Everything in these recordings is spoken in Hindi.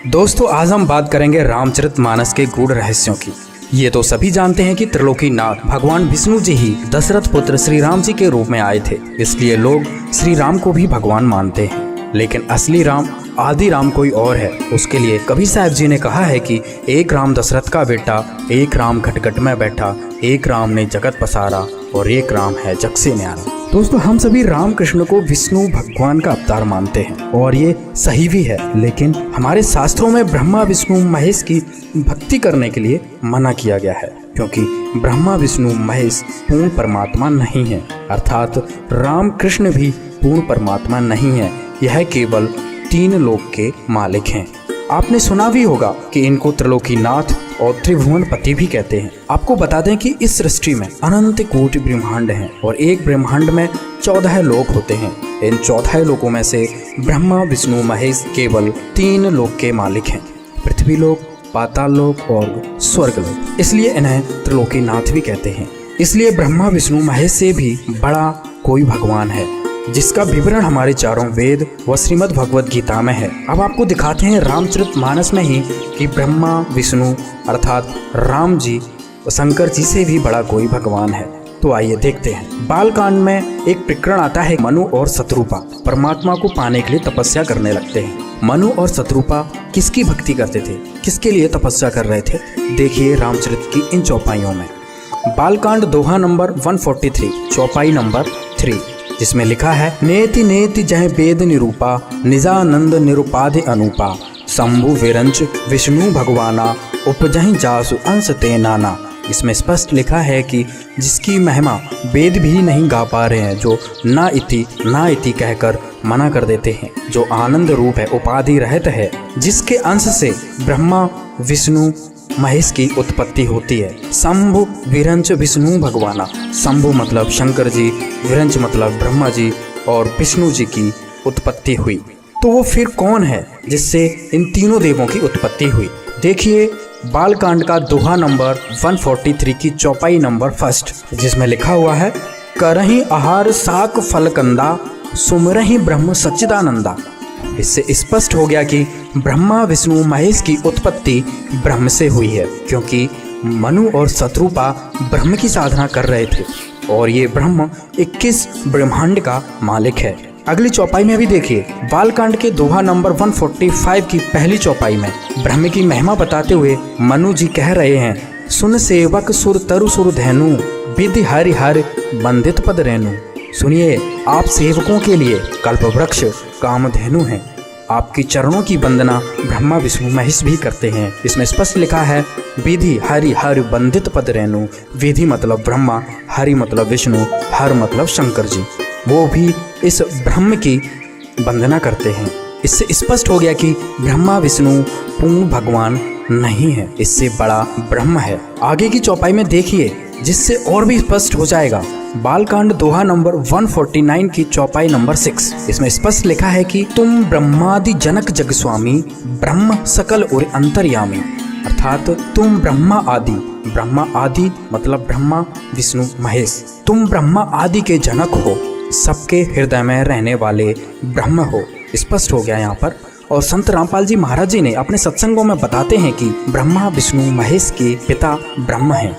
दोस्तों आज हम बात करेंगे रामचरितमानस के गूढ़ रहस्यों की। ये तो सभी जानते हैं कि त्रिलोकीनाथ भगवान विष्णु जी ही दशरथ पुत्र श्री राम जी के रूप में आए थे, इसलिए लोग श्री राम को भी भगवान मानते हैं। लेकिन असली राम आदि राम कोई और है। उसके लिए कबीर साहब जी ने कहा है कि एक राम दशरथ का बेटा, एक राम घटघट में बैठा, एक राम ने जगत पसारा और एक राम है जग से न्यारा। दोस्तों हम सभी राम कृष्ण को विष्णु भगवान का अवतार मानते हैं और ये सही भी है, लेकिन हमारे शास्त्रों में ब्रह्मा विष्णु महेश की भक्ति करने के लिए मना किया गया है, क्योंकि ब्रह्मा विष्णु महेश पूर्ण परमात्मा नहीं है। अर्थात राम कृष्ण भी पूर्ण परमात्मा नहीं है, यह केवल तीन लोक के मालिक हैं। आपने सुना भी होगा कि इनको त्रिलोकीनाथ और त्रिभुवन पति भी कहते हैं। आपको बता दें कि इस सृष्टि में अनंत कोटि ब्रह्मांड हैं और एक ब्रह्मांड में 14 लोक होते हैं। इन 14 लोकों में से ब्रह्मा विष्णु महेश केवल 3 लोक के मालिक हैं, पृथ्वी लोक, पाताल लोक और स्वर्ग लोक। इसलिए इन्हें त्रिलोकीनाथ भी कहते हैं। इसलिए ब्रह्मा विष्णु महेश से भी बड़ा कोई भगवान है, जिसका विवरण हमारे चारों वेद व श्रीमद् भगवद गीता में है। अब आपको दिखाते हैं रामचरितमानस में ही कि ब्रह्मा विष्णु अर्थात राम जी व शंकर जी से भी बड़ा कोई भगवान है। तो आइए देखते हैं। बालकांड में एक प्रकरण आता है। मनु और शत्रुपा परमात्मा को पाने के लिए तपस्या करने लगते हैं। मनु और शत्रुपा किसकी भक्ति करते थे, किसके लिए तपस्या कर रहे थे, देखिए रामचरित की इन चौपाइयों में। बालकांड दोहा नंबर 143 चौपाई नंबर 3, जिसमें लिखा है, नेति नेति जह वेद निरूपा, निजानंद निरुपाधि अनुपा, शंभु विरंच विष्णु भगवाना, उपजहि जासु अंश ते नाना। इसमें स्पष्ट लिखा है कि जिसकी महिमा वेद भी नहीं गा पा रहे हैं, जो ना इति कहकर मना कर देते हैं, जो आनंद रूप है, उपाधि रहित है, जिसके अंश से ब्रह्मा विष्णु महेश की उत्पत्ति होती है। शंभु विरंच विष्णु भगवाना, शंभु मतलब शंकर जी, विरंच मतलब ब्रह्मा जी और विष्णु जी की उत्पत्ति हुई। तो वो फिर कौन है जिससे इन तीनों देवों की उत्पत्ति हुई? देखिए बालकांड का दोहा नंबर 143 की चौपाई नंबर 1, जिसमें लिखा हुआ है, करहि आहार साक फलकंदा, सुमरहि ब्रह्म सच्चिदानंदा। इससे स्पष्ट हो गया कि ब्रह्मा विष्णु महेश की उत्पत्ति ब्रह्म से हुई है, क्योंकि मनु और शत्रुपा ब्रह्म की साधना कर रहे थे और ये ब्रह्म 21 ब्रह्मांड का मालिक है। अगली चौपाई में भी देखिए, बालकांड के दोहा नंबर 145 की पहली चौपाई में ब्रह्म की महिमा बताते हुए मनु जी कह रहे हैं, सुन सेवक सुर तरु सुर धैनु, विधि हरि हरि बंदित पद रेणु। सुनिए, आप सेवकों के लिए कल्पवृक्ष कामधेनु हैं। आपकी चरणों की वंदना ब्रह्मा विष्णु महेश भी करते हैं। इसमें स्पष्ट लिखा है, विधि हरि हरि बंदित पद रेणु। विधि मतलब ब्रह्मा, हरि मतलब विष्णु, हर मतलब शंकर जी, वो भी इस ब्रह्म की वंदना करते हैं। इससे स्पष्ट हो गया कि ब्रह्मा विष्णु पूर्ण भगवान नहीं है, इससे बड़ा ब्रह्म है। आगे की चौपाई में देखिए, जिससे और भी स्पष्ट हो जाएगा। बालकांड दोहा नंबर 149 की चौपाई नंबर 6, इसमें स्पष्ट लिखा है कि तुम ब्रह्मादि जनक जग स्वामी, ब्रह्म सकल और अंतर्यामी। अर्थात तुम ब्रह्मा आदि मतलब ब्रह्मा विष्णु महेश, तुम ब्रह्मा आदि के जनक हो, सबके हृदय में रहने वाले ब्रह्म हो। स्पष्ट हो गया यहाँ पर। और संत रामपाल जी महाराज जी ने अपने सत्संगों में बताते हैं कि ब्रह्मा विष्णु महेश के पिता ब्रह्म हैं,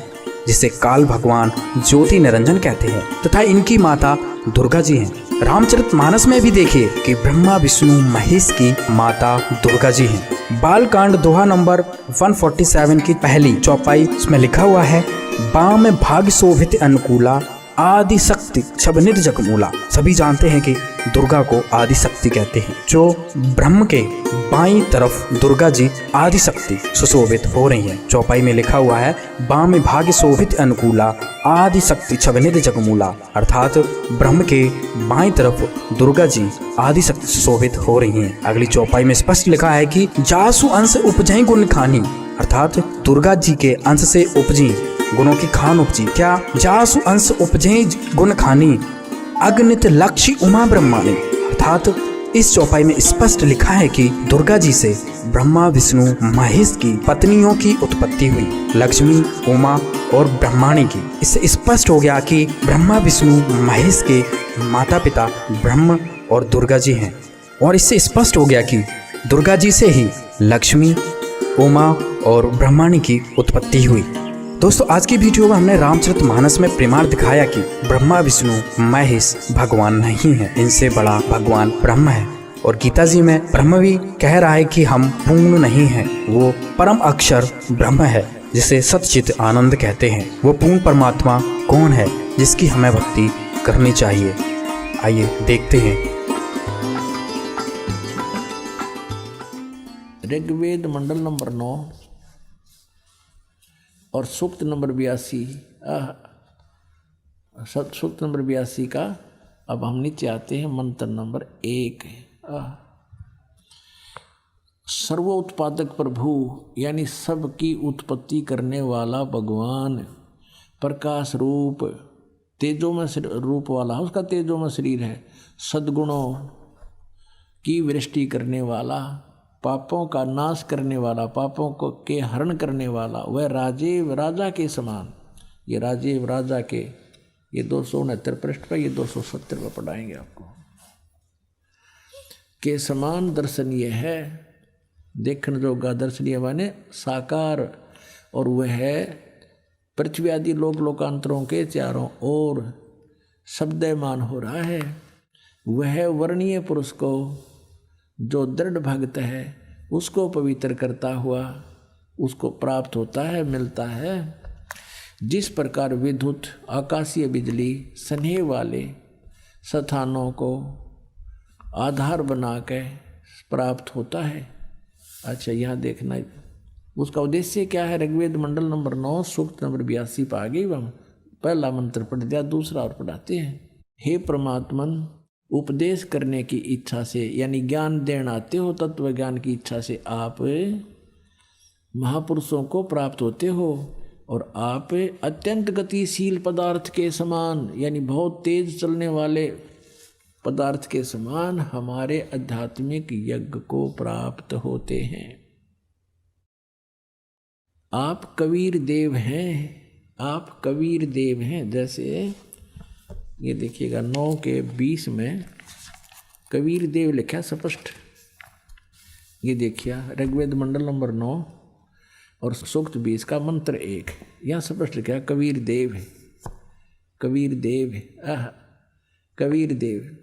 जिसे काल भगवान ज्योति निरंजन कहते हैं, तथा इनकी माता दुर्गा जी हैं। रामचरितमानस में भी देखिए कि ब्रह्मा विष्णु महेश की माता दुर्गा जी हैं। बालकांड दोहा नंबर 147 की पहली चौपाई, इसमें लिखा हुआ है, बाम भाग्य शोभित अनुकूला, आदि शक्ति छबनिध जगमूला। सभी जानते हैं कि दुर्गा को आदि शक्ति कहते हैं। जो ब्रह्म के बाईं तरफ दुर्गा जी आदि शक्ति सुशोभित हो रही हैं। चौपाई में लिखा हुआ है, बाम भाग्य शोभित अनुकूला, आदि शक्ति छबनिध जगमूला। अर्थात ब्रह्म के बाईं तरफ दुर्गा जी आदि शक्ति सुशोभित हो रही हैं। अगली चौपाई में स्पष्ट लिखा है कि जासु अंश उपजहि गुण खानी। अर्थात दुर्गा जी के अंश से उपजी गुणों की खान उपजी। क्या? जासु अंश उपजे गुण खानी, अगणित लक्ष्य उमा ब्रह्मानी। अर्थात इस चौपाई में स्पष्ट लिखा है कि दुर्गा जी से ब्रह्मा विष्णु महेश की पत्नियों की उत्पत्ति हुई, लक्ष्मी, उमा और ब्रह्माणी की। इससे स्पष्ट हो गया कि ब्रह्मा विष्णु महेश के माता पिता ब्रह्म और दुर्गा जी हैं। और इससे स्पष्ट हो गया कि दुर्गा जी से ही लक्ष्मी, उमा और ब्रह्माणी की उत्पत्ति हुई। दोस्तों, आज की वीडियो में हमने रामचरितमानस में प्रमाण दिखाया कि ब्रह्मा विष्णु महेश भगवान नहीं है, इनसे बड़ा भगवान ब्रह्म है। और गीता जी में ब्रह्म भी कह रहा है कि हम पूर्ण नहीं हैं, वो परम अक्षर ब्रह्म है जिसे सच्चित आनंद कहते हैं। वो पूर्ण परमात्मा कौन है जिसकी हमें भक्ति करनी चाहिए? आइए देखते हैं। ऋग्वेद मंडल नंबर 9 और सूक्त नंबर 82, सूक्त नंबर 82 का अब हम नीचे आते हैं। मंत्र नंबर 1, सर्वोत्पादक प्रभु यानी सबकी उत्पत्ति करने वाला भगवान, प्रकाश रूप, तेजो में रूप वाला, उसका तेजो में शरीर है, सद्गुणों की वृष्टि करने वाला, पापों का नाश करने वाला, पापों को के हरण करने वाला, वह राजा के समान। ये राजा के, ये 269 पृष्ठ पर, ये 270 पर पढ़ाएंगे आपको। के समान दर्शनीय है, देखने जोगा दर्शनीय माने साकार, और वह पृथ्वी आदि लोकांतरों के चारों ओर शब्दमान हो रहा है। वह वर्णीय पुरुष को जो दृढ़ भक्त है उसको पवित्र करता हुआ उसको प्राप्त होता है, मिलता है। जिस प्रकार विद्युत आकाशीय बिजली स्नेह वाले स्थानों को आधार बना के प्राप्त होता है। अच्छा, यहाँ देखना उसका उद्देश्य क्या है। ऋग्वेद मंडल नंबर 9 सूक्त नंबर 82 पर आ गई। हम पहला मंत्र पढ़ दिया, दूसरा और पढ़ाते हैं। हे परमात्मन, उपदेश करने की इच्छा से यानी ज्ञान देना आते हो, तत्व ज्ञान की इच्छा से आप महापुरुषों को प्राप्त होते हो, और आप अत्यंत गतिशील पदार्थ के समान यानी बहुत तेज चलने वाले पदार्थ के समान हमारे आध्यात्मिक यज्ञ को प्राप्त होते हैं। आप कबीर देव हैं, आप कबीर देव हैं। जैसे ये देखिएगा 9 के 20 में कबीर देव लिखा स्पष्ट। ये देखिए ऋग्वेद मंडल नंबर 9 और सूक्त 20 का मंत्र 1, यहाँ स्पष्ट लिखा कबीर देव है, कबीर देव है। कबीर देव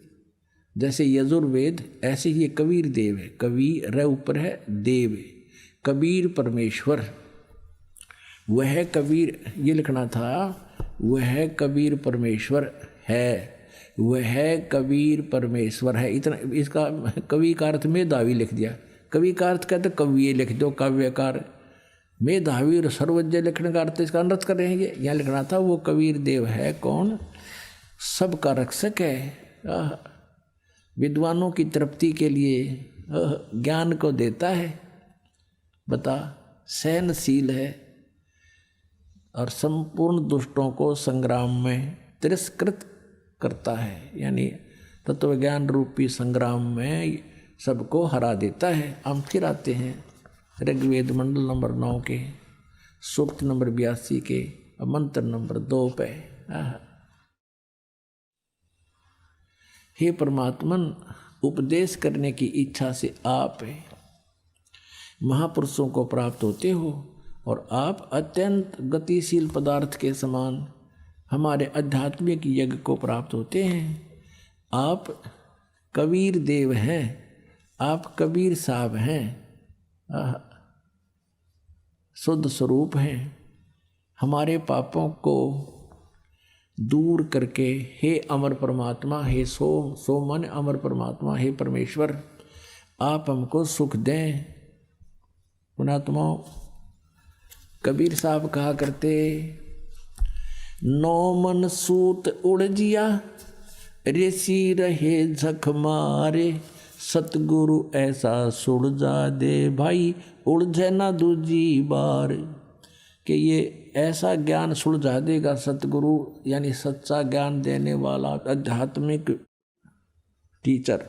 जैसे यजुर्वेद ऐसे ही कबीर देव है। कबीर रे ऊपर है, देव है, कबीर परमेश्वर। वह कबीर, ये लिखना था, वह कबीर परमेश्वर है, वह कबीर परमेश्वर है। इतना इसका कवि का अर्थ मेधावी लिख दिया। कवि का अर्थ कहते कवि लिख दो, काव्यकार। मेधावी और सर्वज्ञ लिखने का अर्थ इसका अनर्थ कर रहे हैं। ये यहाँ लिखना था वो कबीर देव है कौन? सबका रक्षक है, विद्वानों की तृप्ति के लिए ज्ञान को देता है, बता, सहनशील है और संपूर्ण दुष्टों को संग्राम में तिरस्कृत करता है, यानी तत्व ज्ञान रूपी संग्राम में सबको हरा देता है। हम फिर आते हैं ऋग्वेद मंडल नंबर 9 के सूक्त नंबर 82 के मंत्र नंबर 2 पे। हे परमात्मन, उपदेश करने की इच्छा से आप महापुरुषों को प्राप्त होते हो, और आप अत्यंत गतिशील पदार्थ के समान हमारे आध्यात्मिक यज्ञ को प्राप्त होते हैं। आप कबीर देव हैं, आप कबीर साहब हैं, शुद्ध स्वरूप हैं। हमारे पापों को दूर करके हे अमर परमात्मा, हे सो मन अमर परमात्मा, हे परमेश्वर, आप हमको सुख दें। पुणात्मा कबीर साहब कहा करते, नौ मन सूत उड़ जिया, ऋषि रहे झक मारे, सतगुरु ऐसा सुलझा दे भाई, उलझे ना दूजी बार। कि ये ऐसा ज्ञान सुलझा देगा सतगुरु, यानी सच्चा ज्ञान देने वाला आध्यात्मिक टीचर,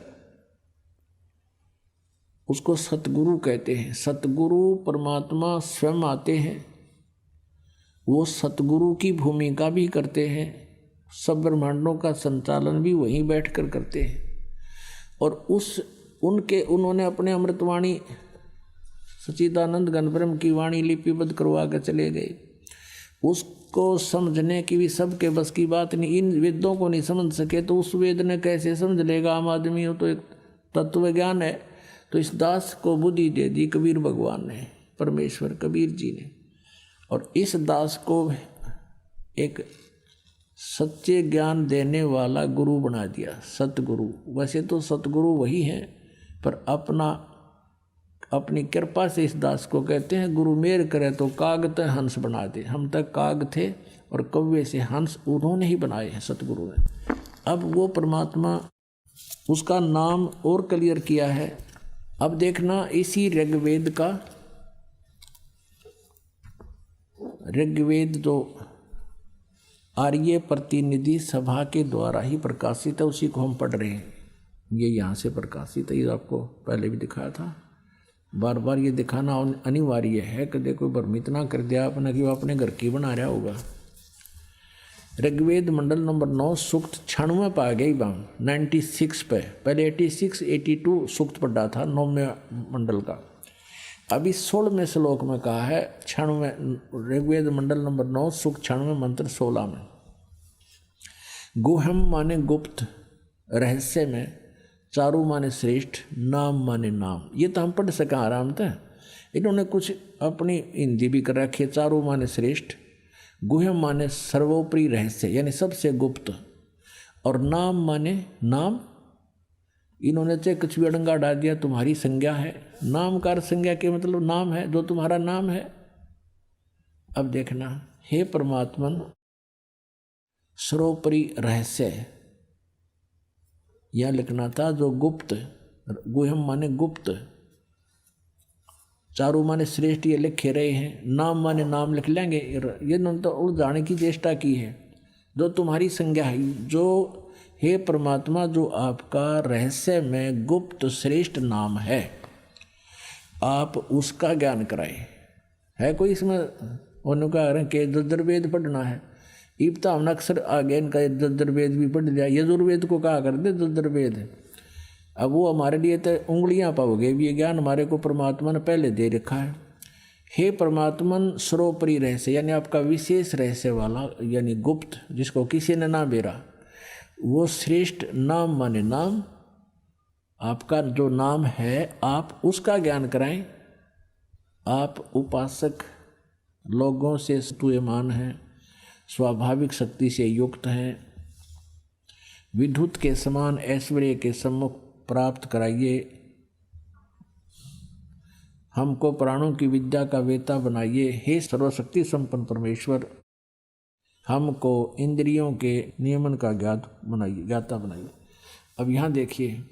उसको सतगुरु कहते हैं। सतगुरु परमात्मा स्वयं आते हैं, वो सतगुरु की भूमिका भी करते हैं, सब ब्रह्मांडों का संचालन भी वहीं बैठकर करते हैं। और उन्होंने अपने अमृतवाणी सच्चिदानंद घन ब्रह्म की वाणी लिपिबद्ध करवा कर चले गए। उसको समझने की भी सबके बस की बात नहीं। इन वेदों को नहीं समझ सके तो उस वेद ने कैसे समझ लेगा? आम आदमी हो तो एक तत्व ज्ञान है। तो इस दास को बुद्धि दे दी कबीर भगवान ने, परमेश्वर कबीर जी ने, और इस दास को एक सच्चे ज्ञान देने वाला गुरु बना दिया, सतगुरु। वैसे तो सतगुरु वही है, पर अपनी कृपा से इस दास को कहते हैं गुरु मेर करे तो काग ते हंस बना दे। हम तक काग थे और कौवे से हंस उन्होंने ही बनाए हैं सतगुरु ने। अब वो परमात्मा, उसका नाम और क्लियर किया है। अब देखना इसी ऋग्वेद का, ऋग्वेद जो आर्य प्रतिनिधि सभा के द्वारा ही प्रकाशित है, उसी को हम पढ़ रहे हैं। ये यहाँ से प्रकाशित है, ये आपको पहले भी दिखाया था। बार बार ये दिखाना अनिवार्य है कि देखो भ्रमित ना कर दिया आपने कि वो अपने घर की बना रहा होगा। ऋग्वेद मंडल नंबर 9 सूक्त 96 पा गई बाम 96 पे। पहले 86 82 सूक्त पढ़ा था 9वें मंडल का। अभी 16वें श्लोक में कहा है 96 ऋग्वेद मंडल नंबर 9 सूक्त 96 मंत्र 16 में। गुहम माने गुप्त, रहस्य में, चारु माने श्रेष्ठ, नाम माने नाम। ये तो हम पढ़ सकें आराम से। इन्होंने कुछ अपनी हिंदी भी कर रखी है। चारु माने श्रेष्ठ, गुहम माने सर्वोपरि रहस्य यानी सबसे गुप्त, और नाम माने नाम। इन्होंने चाहे कुछ भी अड़ंगा डाल दिया, तुम्हारी संज्ञा है। नाम का संज्ञा के मतलब नाम है, जो तुम्हारा नाम है। अब देखना, हे परमात्मन सर्वोपरि रहस्य, यह लिखना था जो गुप्त, गुहम माने गुप्त, चारु माने श्रेष्ठ, ये लिखे रहे हैं। नाम माने नाम लिख लेंगे। ये तो उलझाने की चेष्टा की है। जो तुम्हारी संज्ञा है, जो हे परमात्मा जो आपका रहस्य में गुप्त श्रेष्ठ नाम है, आप उसका ज्ञान कराए। है कोई इसमें उन्होंने के दुर्वेद पढ़ना है? इब्ता हमने अक्सर आगे इनका दुर्वेद भी पढ़ लिया। यजुर्वेद को कहा कर दे दुर्वेद। अब वो हमारे लिए तो उंगलियां पाओगे। ये ज्ञान हमारे को परमात्मा ने पहले दे रखा है। हे परमात्मन सर्वोपरि रहस्य यानी आपका विशेष रहस्य वाला यानी गुप्त, जिसको किसी ने ना बेरा, वो श्रेष्ठ, नाम माने नाम, आपका जो नाम है आप उसका ज्ञान कराएं। आप उपासक लोगों से स्तूयमान हैं, स्वाभाविक शक्ति से युक्त हैं, विद्युत के समान ऐश्वर्य के सम्मुख प्राप्त कराइए। हमको प्राणों की विद्या का वेता बनाइए। हे सर्वशक्ति संपन्न परमेश्वर, हमको इंद्रियों के नियमन का ज्ञाता बनाइए। अब यहाँ देखिए,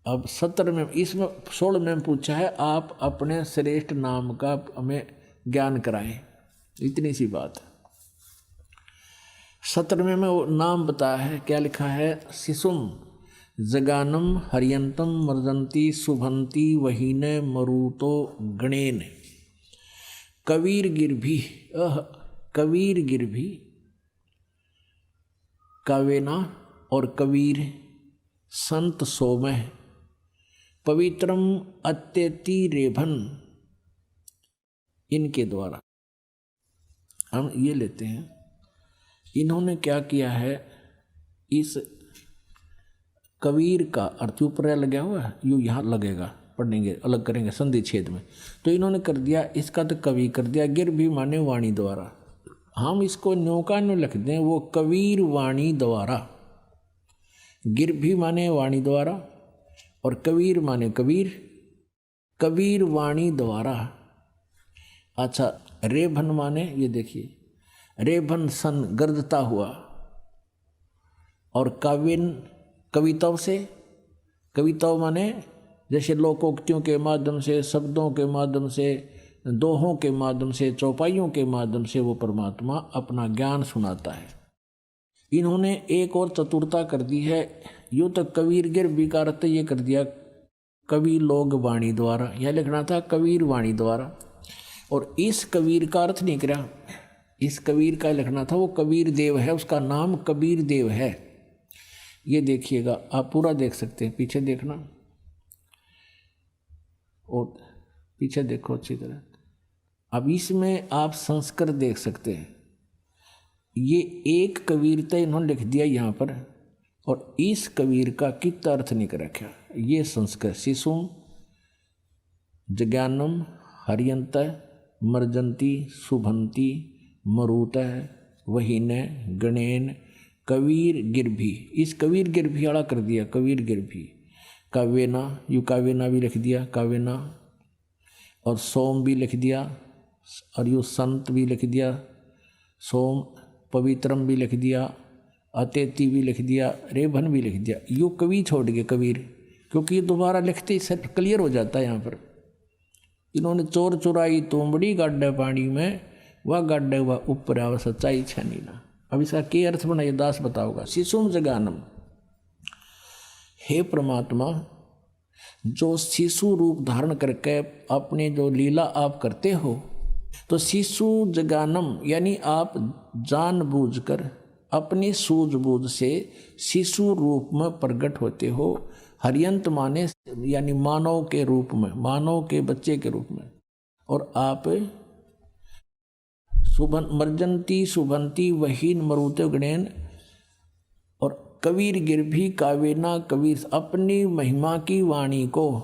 अब 17 में, इसमें 16 में पूछा है आप अपने श्रेष्ठ नाम का हमें ज्ञान कराएं। इतनी सी बात है। 17वें में वो नाम बताया है, क्या लिखा है? शिशुम जगानम हरियंतम मर्दंती शुभंती वहीने मरुतो गणेन कबीर गिरभी कबीर गिरभी कावेना और कबीर संत सोमह पवित्रम अत्यति रेभन। इनके द्वारा हम ये लेते हैं, इन्होंने क्या किया है? इस कबीर का अर्थ ऊपर लगा हुआ है, यूँ यहाँ लगेगा, पढ़ेंगे अलग करेंगे संधि छेद में। तो इन्होंने कर दिया, इसका तो कवि कर दिया, गिर भी माने वाणी द्वारा। हम इसको न्योका न्यू लिख दें, वो कबीर वाणी द्वारा। गिर भी माने वाणी द्वारा और कबीर माने कबीर, कबीर वाणी द्वारा। अच्छा, रेभन माने, ये देखिए, रेभन सन गर्दता हुआ, और काव्यन कविताओं से, कविताओं माने जैसे लोकोक्तियों के माध्यम से, शब्दों के माध्यम से, दोहों के माध्यम से, चौपाइयों के माध्यम से वो परमात्मा अपना ज्ञान सुनाता है। इन्होंने एक और चतुरता कर दी है, यूँ तो कबीर गिर विकारत ये कर दिया कवि लोग वाणी द्वारा, यह लिखना था कबीर वाणी द्वारा। और इस कबीर का अर्थ नहीं करा, इस कबीर का लिखना था वो कबीर देव है, उसका नाम कबीर देव है। ये देखिएगा, आप पूरा देख सकते हैं, पीछे देखना। और पीछे देखो अच्छी तरह। अब इसमें आप संस्कृत देख सकते हैं। ये एक कबीरता इन्होंने लिख दिया यहाँ पर, और इस कबीर का कितना अर्थ नहीं कर रखा। ये संस्कृत शिशुम जज्ञानम हरियंत मर्जंती शुभंती मरुत वहीन गणेन कबीर गिरभी। इस कबीर गिरभी वाला कर दिया, कबीर गिरभी। काव्यना, यू काव्यना भी लिख दिया, काव्यना, और सोम भी लिख दिया, और यू संत भी लिख दिया, सोम पवित्रम भी लिख दिया, अतेति भी लिख दिया, रेभन भी लिख दिया। यू कवि छोड़ गए कबीर, क्योंकि ये दोबारा लिखते ही सब क्लियर हो जाता है। यहाँ पर इन्होंने चोर चुराई तोमड़ी गाड्डे पानी में, वह गाड्डे वह ऊपर आव सच्चाई छनी ना। अब इसका क्या अर्थ बनाइए, दास बताओगा। शिशुम जगानम, हे परमात्मा, जो शिशु रूप धारण करके अपने जो लीला आप करते हो, तो शिशु जगानम यानी आप जानबूझकर अपनी सूझबूझ से शिशु रूप में प्रकट होते हो। हरियंत माने यानी मानव के रूप में, मानव के बच्चे के रूप में, और आप मर्जंती शुभंती वहीन मरुते गणेन, और कबीर गिरभी कावेना कबीर, अपनी महिमा की वाणी को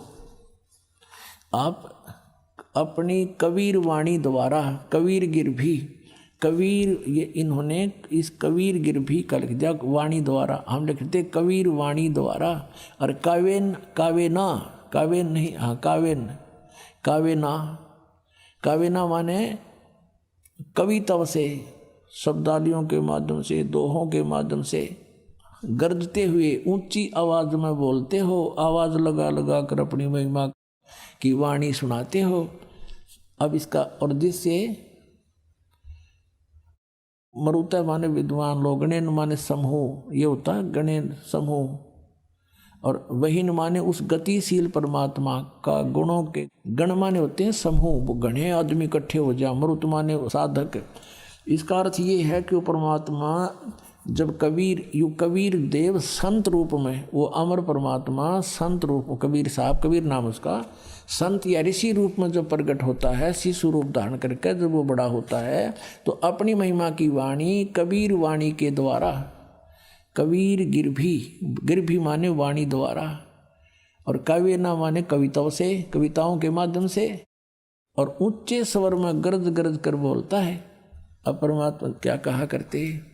आप अपनी कबीर वाणी द्वारा, कबीर गिरभी, कबीर ये इन्होंने इस कबीर गिरभी का लिख दिया वाणी द्वारा, हम लिखते कबीर वाणी द्वारा। और कावेन, कावेना, कावेन नहीं, हाँ कावेन, कावेना, कावेना माने कविता से, शब्दावलियों के माध्यम से, दोहों के माध्यम से गरजते हुए ऊंची आवाज में बोलते हो, आवाज लगा लगा कर अपनी महिमा की वाणी सुनाते हो। अब इसका और जिससे मरुता माने विद्वान लोग, गणेन माने समूह, ये होता है गणेन समूह, और वहीन माने उस गतिशील परमात्मा का गुणों के, गण माने होते हैं समूह, गणे आदमी इकट्ठे हो जा, मरुत माने साधक। इसका अर्थ ये है कि वो परमात्मा जब कबीर, यू कबीर देव संत रूप में, वो अमर परमात्मा संत रूप, कबीर साहब, कबीर नाम उसका, संत या ऋषि रूप में जब प्रकट होता है, शिशु रूप धारण करके जब वो बड़ा होता है, तो अपनी महिमा की वाणी कबीर वाणी के द्वारा, कबीर गिरभी, गिरभी माने वाणी द्वारा, और काव्य ना माने कविताओं से, कविताओं के माध्यम से, और ऊंचे स्वर में गरज गरज कर बोलता है। अब परमात्मा क्या कहा करते,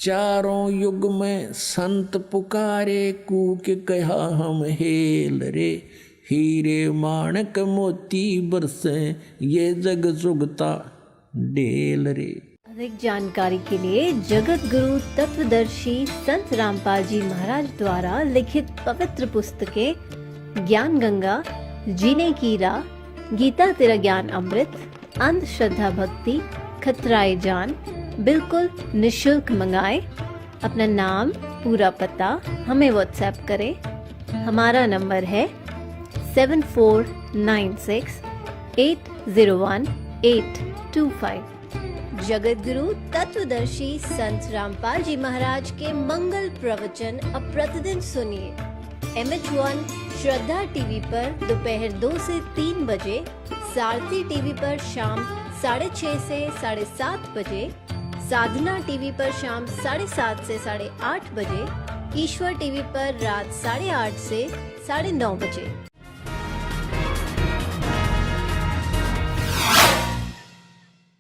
चारों युग में संत पुकारे, कूक कहा हम हेल रे, हीरे माणक मोती बरसे, ये जग जुगता डेल रे। अधिक जानकारी के लिए जगत गुरु तत्वदर्शी संत रामपाल जी महाराज द्वारा लिखित पवित्र पुस्तकें ज्ञान गंगा, जीने की राह, गीता तेरा ज्ञान अमृत, अंधश्रद्धा भक्ति, खतराए जान बिल्कुल निशुल्क मंगाएं। अपना नाम, पूरा पता हमें व्हाट्सएप करें। हमारा नंबर है 7496801825। जगत गुरु तत्वदर्शी संत रामपाल जी महाराज के मंगल प्रवचन अब प्रतिदिन सुनिए। MH1 श्रद्धा टीवी पर दोपहर 2 से 3 बजे, सारथी टीवी पर शाम 6:30 से 7:30 बजे, साधना टीवी पर शाम 7:30 से 8:30 बजे, ईश्वर टीवी पर रात 8:30 से 9:30 बजे।